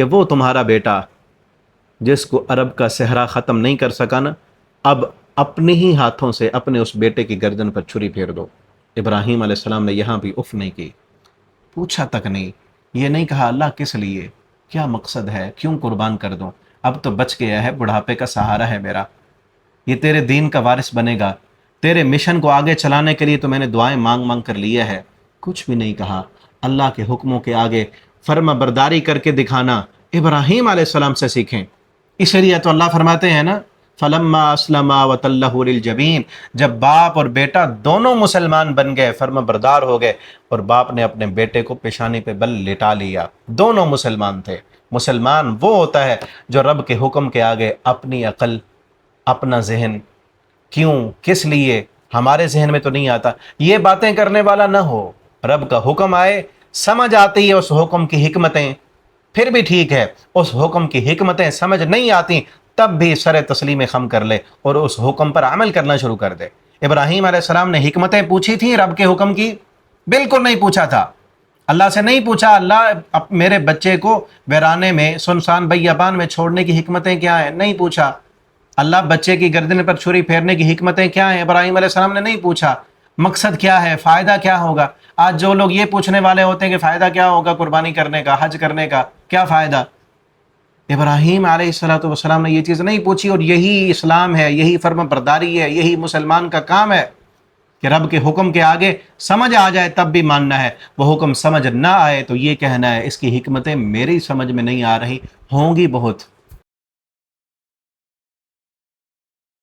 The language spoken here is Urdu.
کہ وہ تمہارا بیٹا جس کو عرب کا صحرا ختم نہیں کر سکا نا، اب اپنے ہی ہاتھوں سے اپنے اس بیٹے کی گردن پر چھری پھیر دو۔ ابراہیم علیہ السلام نے یہاں بھی اف نہیں کی، پوچھا تک نہیں، یہ نہیں کہا اللہ کس لیے، کیا مقصد ہے، کیوں قربان کر دوں، اب تو بچ گیا ہے، بڑھاپے کا سہارا ہے میرا، یہ تیرے دین کا وارث بنے گا، تیرے مشن کو آگے چلانے کے لیے تو میں نے دعائیں مانگ مانگ کر لیا ہے۔ کچھ بھی نہیں کہا، اللہ کے حکموں کے آگے فرما برداری کر کے دکھانا ابراہیم علیہ السلام سے سیکھیں۔ اس لیے تو اللہ فرماتے ہیں نا فلما اسلما وتلہ للجبین، جب باپ اور بیٹا دونوں مسلمان بن گئے، فرما بردار ہو گئے، اور باپ نے اپنے بیٹے کو پیشانی پہ بل لٹا لیا، دونوں مسلمان تھے۔ مسلمان وہ ہوتا ہے جو رب کے حکم کے آگے اپنی عقل، اپنا ذہن، کیوں، کس لیے، ہمارے ذہن میں تو نہیں آتا، یہ باتیں کرنے والا نہ ہو۔ رب کا حکم آئے، سمجھ آتی ہے اس حکم کی حکمتیں، پھر بھی ٹھیک ہے، اس حکم کی حکمتیں سمجھ نہیں آتی تب بھی سر تسلیم خم کر لے اور اس حکم پر عمل کرنا شروع کر دے۔ ابراہیم علیہ السلام نے حکمتیں پوچھی تھیں رب کے حکم کی؟ بالکل نہیں پوچھا تھا۔ اللہ سے نہیں پوچھا اللہ میرے بچے کو ویرانے میں، سنسان بیابان میں چھوڑنے کی حکمتیں کیا ہیں، نہیں پوچھا۔ اللہ بچے کی گردن پر چھری پھیرنے کی حکمتیں کیا ہیں، ابراہیم علیہ السلام نے نہیں پوچھا۔ مقصد کیا ہے، فائدہ کیا ہوگا؟ آج جو لوگ یہ پوچھنے والے ہوتے ہیں کہ فائدہ کیا ہوگا قربانی کرنے کا، حج کرنے کا، کیا فائدہ؟ ابراہیم علیہ الصلوۃ والسلام نے یہ چیز نہیں پوچھی، اور یہی اسلام ہے، یہی فرما برداری ہے، یہی مسلمان کا کام ہے کہ رب کے حکم کے آگے سمجھ آ جائے تب بھی ماننا ہے، وہ حکم سمجھ نہ آئے تو یہ کہنا ہے اس کی حکمتیں میری سمجھ میں نہیں آ رہی، ہوں گی بہت